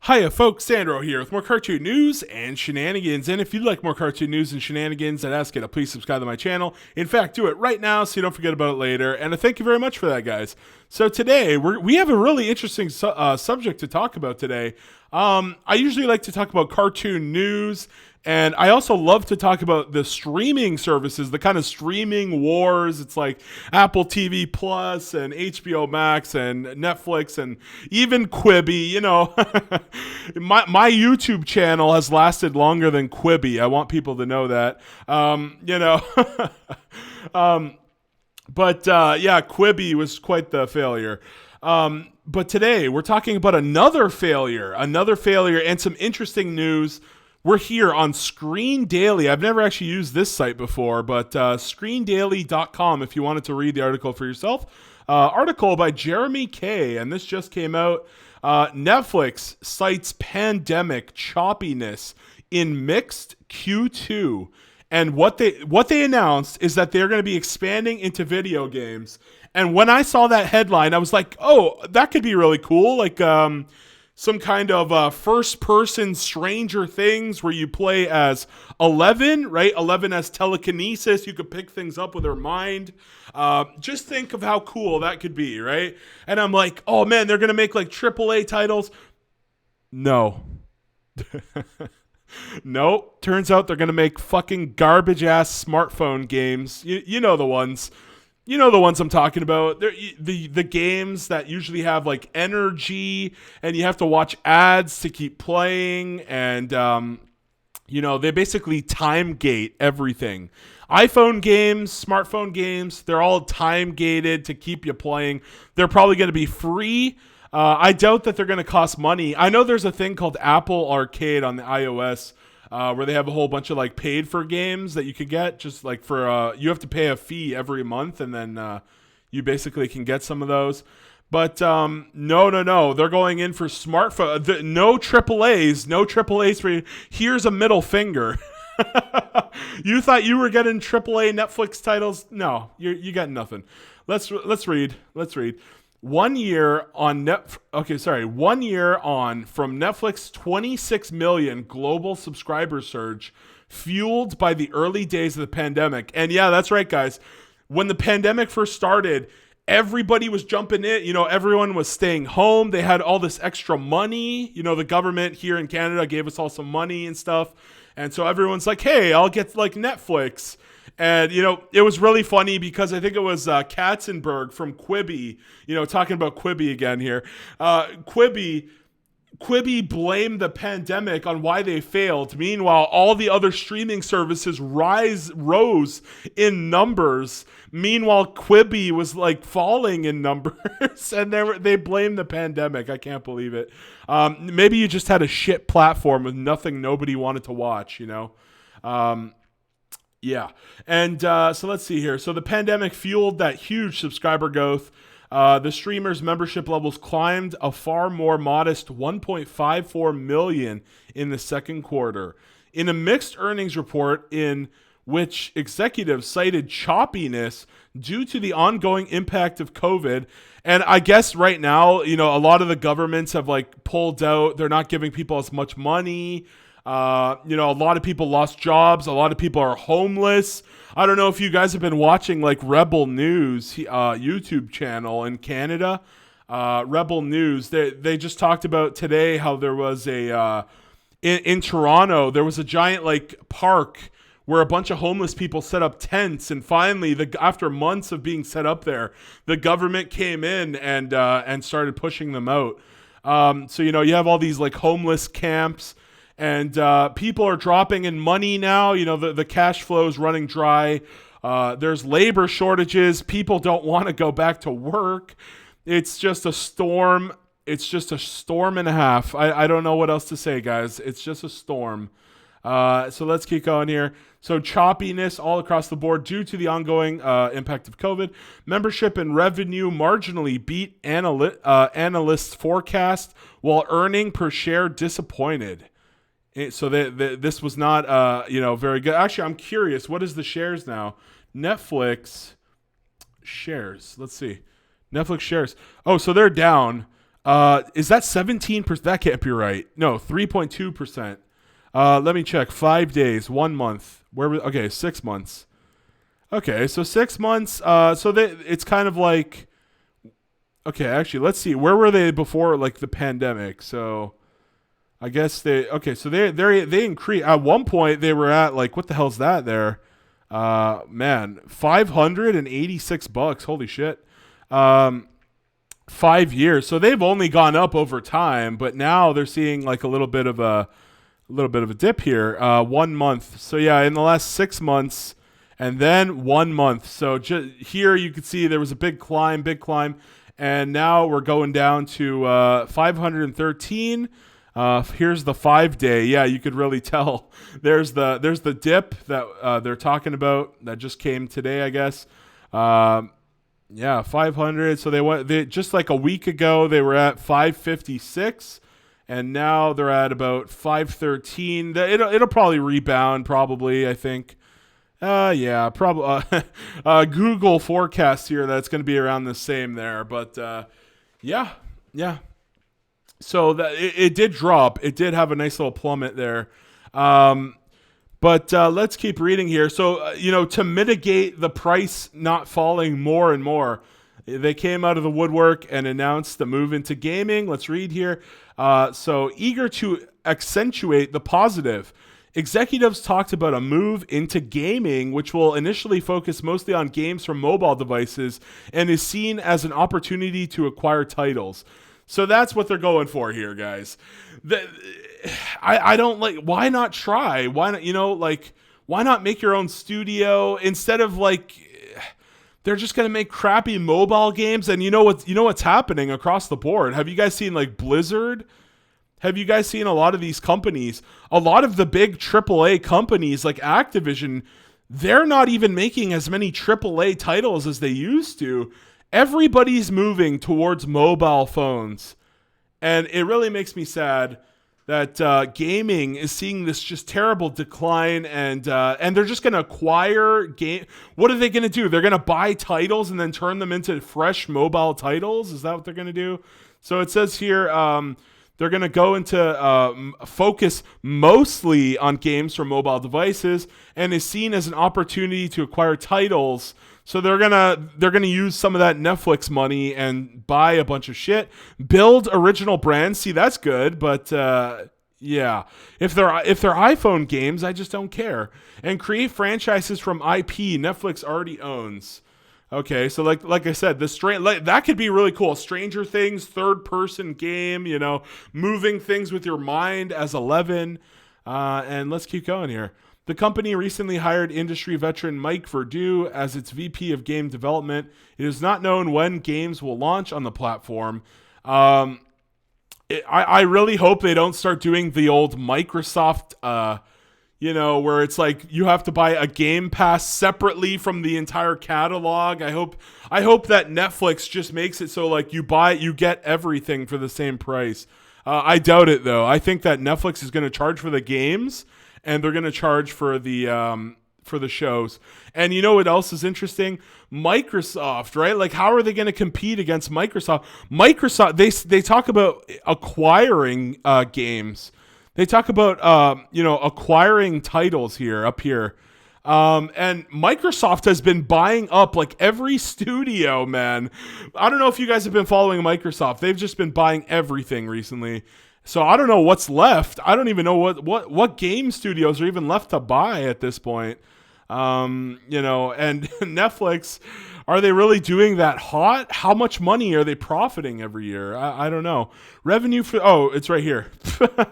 Hiya folks, Sandro here with more cartoon news and shenanigans. And if you'd like more cartoon news and shenanigans, I'd ask you to please subscribe to my channel. In fact, do it right now so you don't forget about it later. And I thank you very much for that, guys. So today, we have a really interesting subject to talk about today. I usually like to talk about cartoon news, and I also love to talk about the streaming services, the kind of streaming wars. It's like Apple TV Plus and HBO Max and Netflix and even Quibi. You know, my YouTube channel has lasted longer than Quibi. I want people to know that. But Quibi was quite the failure. But today we're talking about another failure, and some interesting news. We're here on Screen Daily. I've never actually used this site before, but screendaily.com if you wanted to read the article for yourself. Article by Jeremy Kay, and this just came out. Netflix cites pandemic choppiness in mixed Q2. And what they announced is that they're going to be expanding into video games. And when I saw that headline, I was like, oh, that could be really cool. Like some kind of first-person Stranger Things where you play as 11, right? 11 has telekinesis. You could pick things up with her mind. Just think of how cool that could be, right? And I'm like, oh, man, they're going to make like AAA titles. No. Nope. Turns out they're going to make fucking garbage-ass smartphone games. You know the ones. You know the ones I'm talking about. They're, the games that usually have like energy and you have to watch ads to keep playing. And, they basically time gate everything. iPhone games, smartphone games, they're all time gated to keep you playing. They're probably going to be free. I doubt that they're going to cost money. I know there's a thing called Apple Arcade on the iOS where they have a whole bunch of like paid for games that you could get just like for you have to pay a fee every month and then you basically can get some of those. But no. They're going in for smartphone. No AAAs for you. Here's a middle finger. You thought you were getting AAA Netflix titles? No, you got nothing. Let's read. 1 year on from Netflix 26 million global subscriber surge fueled by the early days of the pandemic. And yeah, that's right, guys. When the pandemic first started, everybody was jumping in. Everyone was staying home. They had all this extra money. The government here in Canada gave us all some money and stuff. And so everyone's like, hey, I'll get like Netflix. And, it was really funny because I think it was Katzenberg from Quibi, talking about Quibi again here. Quibi blamed the pandemic on why they failed. Meanwhile, all the other streaming services rose in numbers. Meanwhile, Quibi was like falling in numbers and they blamed the pandemic. I can't believe it. Maybe you just had a shit platform with nothing nobody wanted to watch, Yeah. And so let's see here. So the pandemic fueled that huge subscriber growth. The streamers' membership levels climbed a far more modest 1.54 million in the second quarter. In a mixed earnings report in which executives cited choppiness due to the ongoing impact of COVID. And I guess right now, a lot of the governments have like pulled out. They're not giving people as much money. A lot of people lost jobs. A lot of people are homeless. I don't know if you guys have been watching like Rebel News YouTube channel in Canada. Rebel News. They just talked about today how there was in Toronto, there was a giant like park where a bunch of homeless people set up tents, and finally, after months of being set up there, the government came in and started pushing them out. So you have all these like homeless camps. And people are dropping in money now. The cash flow is running dry. There's labor shortages. People don't want to go back to work. It's just a storm. It's just a storm and a half. I don't know what else to say, guys. It's just a storm. So let's keep going here. So choppiness all across the board due to the ongoing impact of COVID. Membership and revenue marginally beat analysts' forecast, while earning per share disappointed. So this was not, very good. Actually, I'm curious. What is the shares now? Netflix shares. Let's see. Netflix shares. Oh, so they're down. Is that 17%? That can't be right. No, 3.2%. Let me check. 5 days, 1 month. Okay, 6 months. Okay, so 6 months. It's kind of like, okay, actually, let's see. Where were they before like the pandemic? So I guess they increased. At one point they were at like, what the hell's that there? Man, $586. Holy shit. 5 years. So they've only gone up over time, but now they're seeing like a little bit of a dip here. 1 month. So yeah, in the last 6 months, and then 1 month. So here you can see there was a big climb, and now we're going down to 513. Here's the 5 day. Yeah, you could really tell. There's the dip that they're talking about that just came today, I guess. Yeah, 500. So they just like a week ago they were at 556, and now they're at about 513. It'll probably rebound, probably. I think. Yeah, probably. Google forecast here that's going to be around the same there, but yeah. So that it did drop. It did have a nice little plummet there. But let's keep reading here. So, to mitigate the price not falling more and more, they came out of the woodwork and announced the move into gaming. Let's read here. So, eager to accentuate the positive, executives talked about a move into gaming, which will initially focus mostly on games from mobile devices and is seen as an opportunity to acquire titles. So that's what they're going for here, guys. I don't like. Why not try? Why not? Why not make your own studio instead of they're just gonna make crappy mobile games? And what's happening across the board? Have you guys seen like Blizzard? Have you guys seen a lot of these companies? A lot of the big AAA companies like Activision, they're not even making as many AAA titles as they used to. Everybody's moving towards mobile phones. And it really makes me sad that gaming is seeing this just terrible decline, and they're just going to acquire game. What are they going to do? They're going to buy titles and then turn them into fresh mobile titles? Is that what they're going to do? So it says here they're going to go into focus mostly on games for mobile devices and is seen as an opportunity to acquire titles. So they're gonna use some of that Netflix money and buy a bunch of shit, build original brands. See, that's good, but yeah, if they're iPhone games, I just don't care. And create franchises from IP Netflix already owns. Okay, so like I said, that could be really cool. Stranger Things, third person game, moving things with your mind as 11. And let's keep going here. The company recently hired industry veteran Mike Verdu as its VP of game development. It is not known when games will launch on the platform. I really hope they don't start doing the old Microsoft, where it's like you have to buy a Game Pass separately from the entire catalog. I hope that Netflix just makes it so like you get everything for the same price. I doubt it though. I think that Netflix is going to charge for the games, and they're going to charge for the shows. And you know what else is interesting? Microsoft, right? Like, how are they going to compete against Microsoft? They talk about acquiring games. They talk about acquiring titles up here. And Microsoft has been buying up like every studio, man. I don't know if you guys have been following Microsoft. They've just been buying everything recently. So I don't know what's left. I don't even know what game studios are even left to buy at this point. And Netflix, are they really doing that hot? How much money are they profiting every year? I don't know. Revenue it's right here.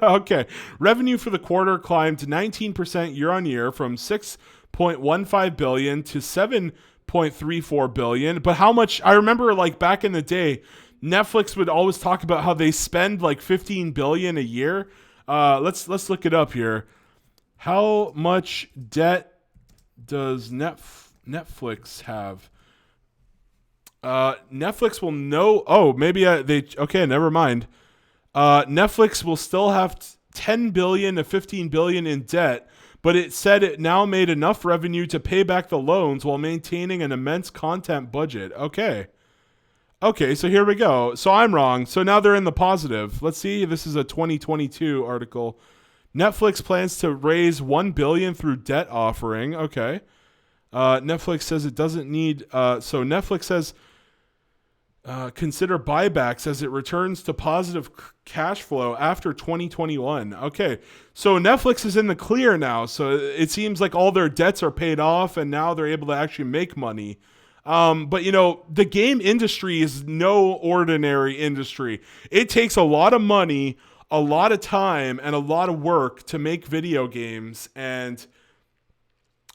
Okay. Revenue for the quarter climbed 19% year on year from $6.15 billion to $7.34 billion. But how much? I remember like back in the day, Netflix would always talk about how they spend like $15 billion a year. Let's look it up here. How much debt does Netflix have? Netflix will know. Oh, maybe okay. Never mind. Netflix will still have 10 billion to 15 billion in debt, but it said it now made enough revenue to pay back the loans while maintaining an immense content budget. Okay. Okay, so here we go. So I'm wrong. So now they're in the positive. Let's see. This is a 2022 article. Netflix plans to raise 1 billion through debt offering. Okay. Netflix says it doesn't need. So Netflix says consider buybacks as it returns to positive cash flow after 2021. Okay, so Netflix is in the clear now. So it seems like all their debts are paid off, and now they're able to actually make money. But you know, the game industry is no ordinary industry. It takes a lot of money, a lot of time, and a lot of work to make video games. And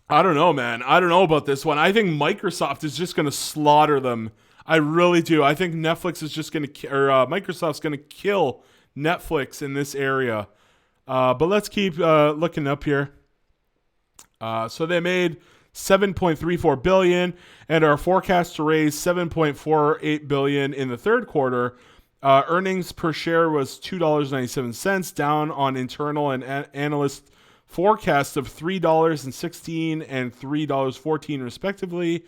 I don't know, man. I don't know about this one. I think Microsoft is just going to slaughter them. I really do. I think Netflix is just going to, or Microsoft's going to kill Netflix in this area. But let's keep looking up here. So they made 7.34 billion and are forecast to raise 7.48 billion in the third quarter. Earnings per share was $2.97, down on internal and analyst forecasts of $3.16 and $3.14 respectively.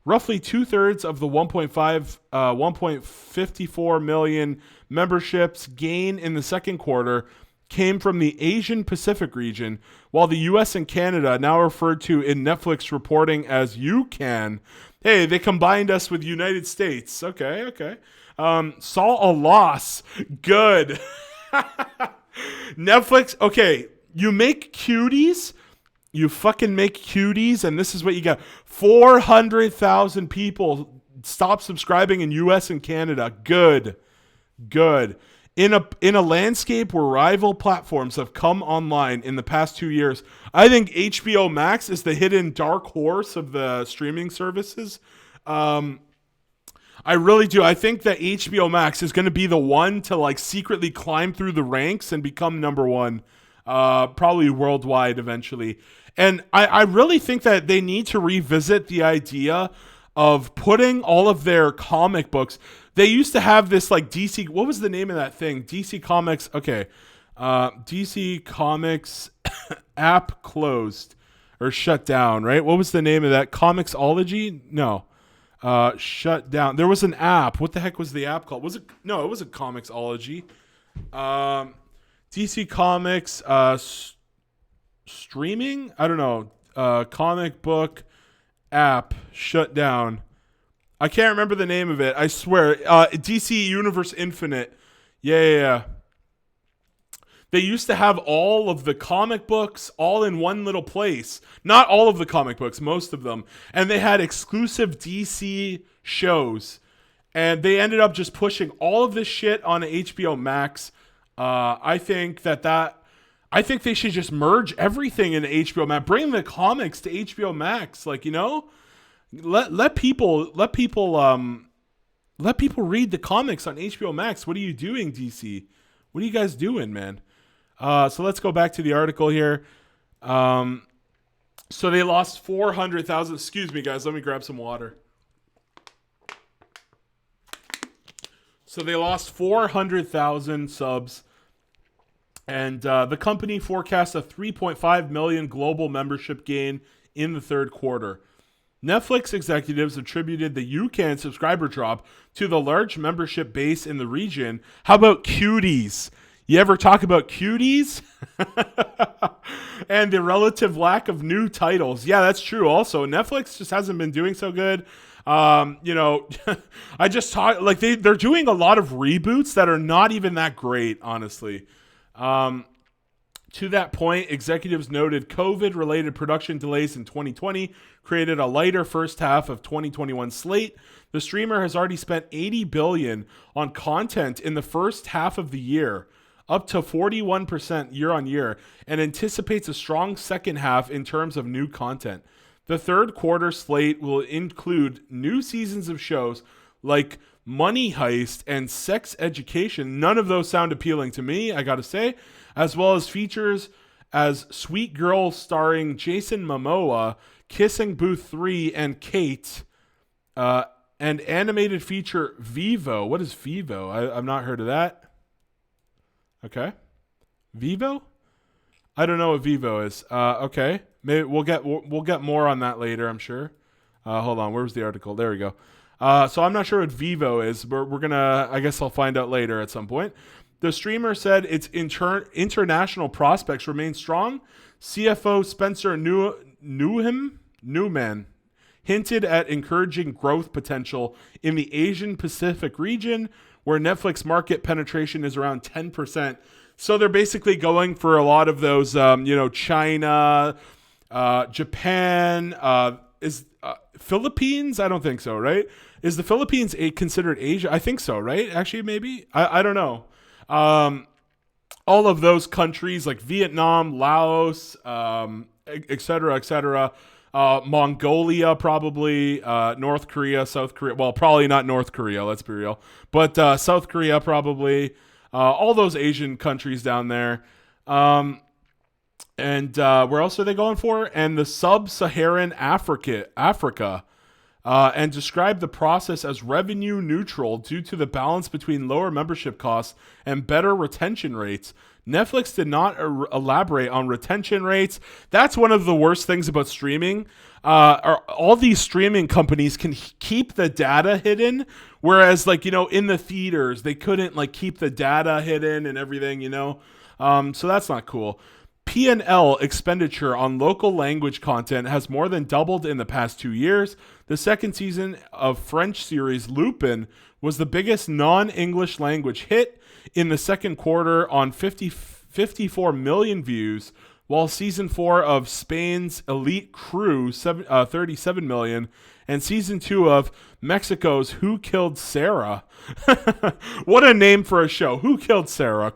Roughly 2/3 of the 1.54 million memberships gain in the second quarter came from the Asian Pacific region, while the US and Canada, now referred to in Netflix reporting as UCAN. Hey, they combined us with United States. Okay. Saw a loss. Good. Netflix, okay, you make cuties. You fucking make cuties, and this is what you got. 400,000 people stop subscribing in US and Canada. Good. In a landscape where rival platforms have come online in the past 2 years, I think HBO Max is the hidden dark horse of the streaming services. I really do. I think that HBO Max is going to be the one to like secretly climb through the ranks and become number one, probably worldwide eventually. And I really think that they need to revisit the idea of putting all of their comic books. They used to have this like DC. What was the name of that thing? DC Comics. Okay. DC Comics app closed or shut down, right? What was the name of that? Comixology? No. Shut down. There was an app. What the heck was the app called? Was it? No, it wasn't Comixology. DC Comics streaming? I don't know. Comic book app shut down. I can't remember the name of it. I swear. DC Universe Infinite. Yeah. They used to have all of the comic books all in one little place. Not all of the comic books, most of them. And they had exclusive DC shows. And they ended up just pushing all of this shit on HBO Max. I think they should just merge everything into HBO Max. Bring the comics to HBO Max. Like, you know? Let people read the comics on HBO Max. What are you doing, DC? What are you guys doing, man? So let's go back to the article here. So they lost 400,000. Excuse me, guys. Let me grab some water. So they lost 400,000 subs. And the company forecasts a 3.5 million global membership gain in the third quarter. Netflix executives attributed the UCAN subscriber drop to the large membership base in the region. How about cuties? You ever talk about cuties? And the relative lack of new titles. Yeah, that's true. Also, Netflix just hasn't been doing so good. I just talk like they're doing a lot of reboots that are not even that great, honestly. To that point, executives noted COVID-related production delays in 2020 created a lighter first half of 2021 slate. The streamer has already spent $80 billion on content in the first half of the year, up to 41% year on year, and anticipates a strong second half in terms of new content. The third quarter slate will include new seasons of shows like Money Heist and Sex Education. None of those sound appealing to me, I gotta say. As well as features as Sweet Girl starring Jason Momoa, Kissing Booth 3 and Kate, and animated feature Vivo. What is Vivo? I've not heard of that. Okay. Vivo? I don't know what Vivo is. Okay. Maybe we'll get more on that later, I'm sure. Hold on. Where's the article? There we go. So I'm not sure what Vivo is, but we're gonna. I guess I'll find out later at some point. The streamer said its international prospects remain strong. CFO Spencer Newman hinted at encouraging growth potential in the Asian Pacific region, where Netflix market penetration is around 10%. So they're basically going for a lot of those, China, Japan, Philippines. I don't think so, right? Is the Philippines considered Asia? I think so, right? Actually, maybe. I don't know. All of those countries like Vietnam, Laos, et cetera, Mongolia, probably, North Korea, South Korea. Well, probably not North Korea, let's be real. But South Korea, probably. All those Asian countries down there. And where else are they going for? And the sub-Saharan Africa. And described the process as revenue neutral due to the balance between lower membership costs and better retention rates. Netflix did not elaborate on retention rates. That's one of the worst things about streaming. All these streaming companies can keep the data hidden, whereas in the theaters they couldn't keep the data hidden and everything. So that's not cool. P&L expenditure on local language content has more than doubled in the past 2 years. The second season of French series Lupin was the biggest non-English language hit in the second quarter on 54 million views, while season 4 of Spain's Elite Crew 37 million, and season 2 of Mexico's Who Killed Sarah? What a name for a show. Who Killed Sarah? ?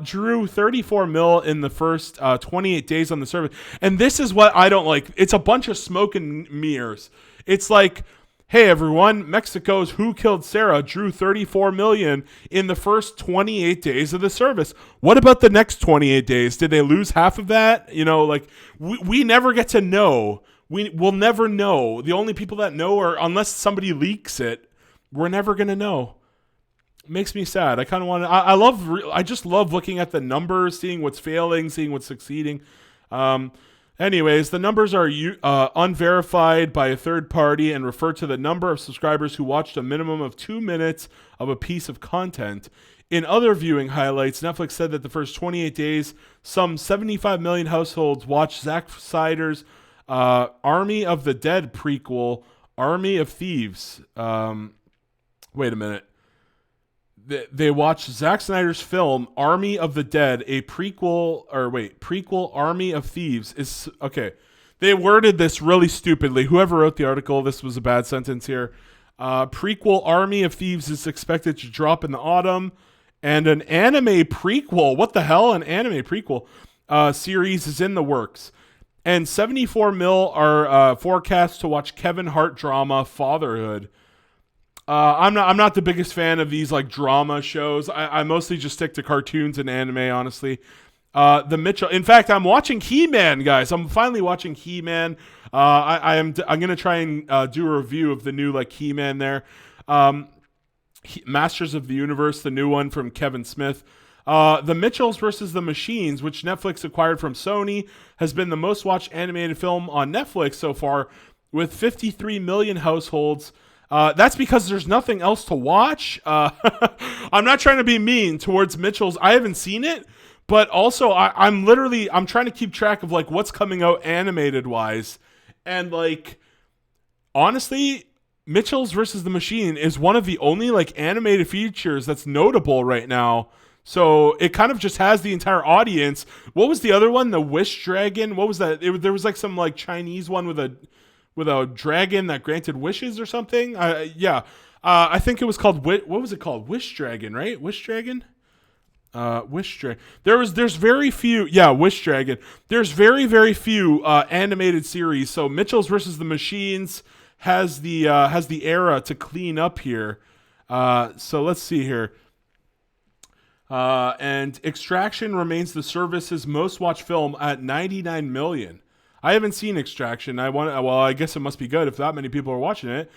Drew 34 mil in the first 28 days on the service. And this is what I don't like. It's a bunch of smoke and mirrors. It's like, hey everyone, Mexico's Who Killed Sarah drew 34 million in the first 28 days of the service. What about the next 28 days? Did they lose half of that? We never get to know. We'll never know. The only people that know are, unless somebody leaks it, we're never going to know. It makes me sad. I kind of want to, I just love looking at the numbers, seeing what's failing, seeing what's succeeding. Anyways, the numbers are unverified by a third party and refer to the number of subscribers who watched a minimum of 2 minutes of a piece of content. In other viewing highlights, Netflix said that the first 28 days, some 75 million households watched Zack Snyder's Army of the Dead prequel, Army of Thieves. Wait a minute. They watched Zack Snyder's film Army of the Dead, a prequel Army of Thieves is okay. They worded this really stupidly. Whoever wrote the article, this was a bad sentence here. Prequel Army of Thieves is expected to drop in the autumn, and an anime prequel. What the hell? An anime prequel series is in the works. And 74 mil are forecast to watch Kevin Hart drama Fatherhood. I'm not the biggest fan of these drama shows. I mostly just stick to cartoons and anime, honestly. The Mitchell. In fact, I'm watching He-Man, guys. I'm finally watching He-Man. I'm gonna try and do a review of the new He-Man there. Masters of the Universe, the new one from Kevin Smith. The Mitchells versus the Machines, which Netflix acquired from Sony, has been the most watched animated film on Netflix so far, with 53 million households. That's because there's nothing else to watch. I'm not trying to be mean towards Mitchell's. I haven't seen it, but also I'm trying to keep track of what's coming out animated wise. And honestly, Mitchell's versus the Machine is one of the only animated features that's notable right now. So it kind of just has the entire audience. What was the other one? The Wish Dragon? What was that? There was some Chinese one with a dragon that granted wishes or something. I think it was called what was it called? Wish Dragon, right? Wish Dragon. Wish Dragon. There's very few. Yeah, Wish Dragon. There's very very few animated series. So Mitchell's versus the Machines has the era to clean up here. So let's see here. And Extraction remains the service's most watched film at 99 million. I haven't seen Extraction. I guess it must be good if that many people are watching it.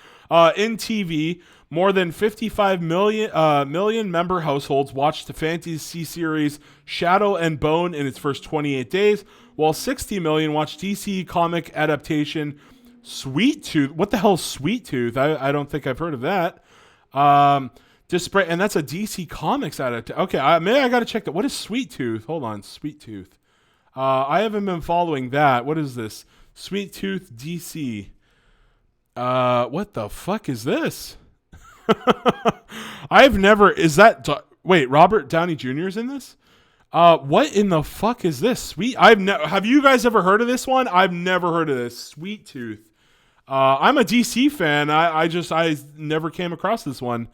In TV, more than 55 million member households watched the fantasy series Shadow and Bone in its first 28 days, while 60 million watched DC comic adaptation Sweet Tooth. What the hell is Sweet Tooth? I don't think I've heard of that. Display, and that's a DC Comics adaptation. Okay, maybe I got to check that. What is Sweet Tooth? Hold on, Sweet Tooth. I haven't been following that. What is this? Sweet Tooth DC. What the fuck is this? I've never. Is that? Wait, Robert Downey Jr. is in this? What in the fuck is this? Have you guys ever heard of this one? I've never heard of this. Sweet Tooth. I'm a DC fan. I never came across this one.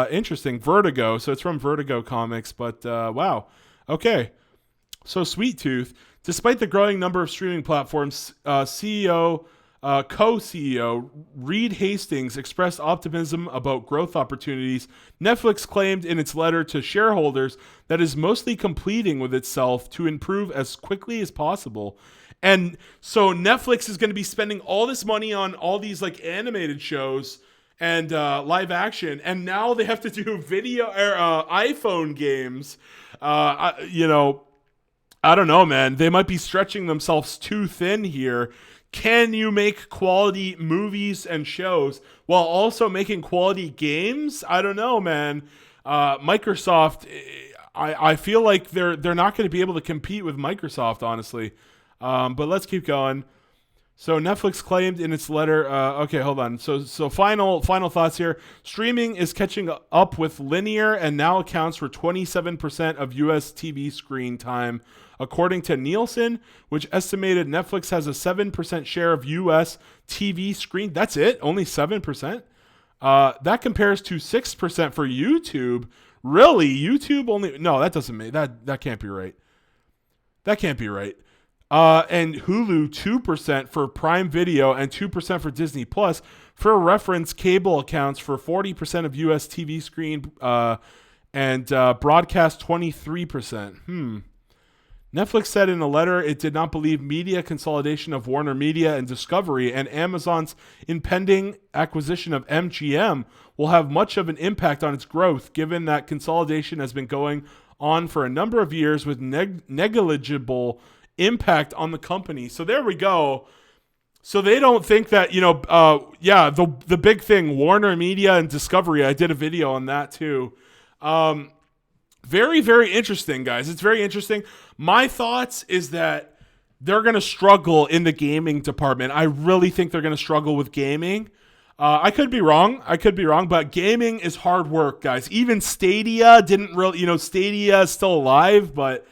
Interesting. Vertigo. So it's from Vertigo Comics, but wow. Okay. So Sweet Tooth, despite the growing number of streaming platforms, co-CEO Reed Hastings expressed optimism about growth opportunities. Netflix claimed in its letter to shareholders that it is mostly completing with itself to improve as quickly as possible. And so Netflix is going to be spending all this money on all these like animated shows and live action, and now they have to do video or iPhone games. I don't know, man. They might be stretching themselves too thin here. Can you make quality movies and shows while also making quality games? I don't know, man. Microsoft, I feel like they're not going to be able to compete with Microsoft, honestly. But let's keep going. So Netflix claimed in its letter, okay, hold on. So final thoughts here. Streaming is catching up with linear and now accounts for 27% of US TV screen time, according to Nielsen, which estimated Netflix has a 7% share of US TV screen. That's it? Only 7%? That compares to 6% for YouTube. Really? YouTube only? No, that doesn't make that can't be right. That can't be right. And Hulu 2% for Prime Video and 2% for Disney Plus. For reference, cable accounts for 40% of US TV screen and broadcast 23%. Netflix said in a letter it did not believe media consolidation of Warner Media and Discovery and Amazon's impending acquisition of MGM will have much of an impact on its growth, given that consolidation has been going on for a number of years with negligible impact on the company. So there we go. So they don't think that, the big thing, Warner Media and Discovery, I did a video on that too. Very, very interesting, guys. It's very interesting. My thoughts is that they're going to struggle in the gaming department. I really think they're going to struggle with gaming. I could be wrong, but gaming is hard work, guys. Even Stadia didn't really, Stadia is still alive, but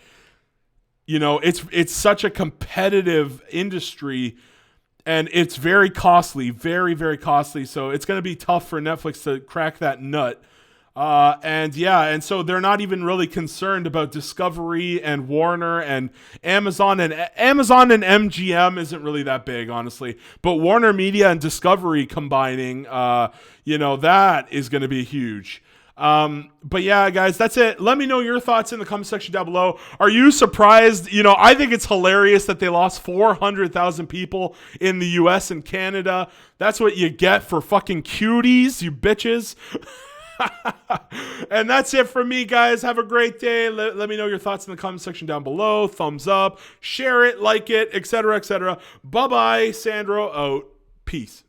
it's such a competitive industry, and it's very costly, very, very costly. So it's going to be tough for Netflix to crack that nut. And so they're not even really concerned about Discovery and Warner and Amazon and MGM isn't really that big, honestly. But Warner Media and Discovery combining, that is going to be huge. But yeah, guys, that's it. Let me know your thoughts in the comment section down below. Are you surprised? I think it's hilarious that they lost 400,000 people in the US and Canada. That's what you get for fucking cuties, you bitches. And that's it from me, guys. Have a great day. Let me know your thoughts in the comment section down below. Thumbs up, share it, like it, etc., etc. Bye-bye. Sandro out. Peace.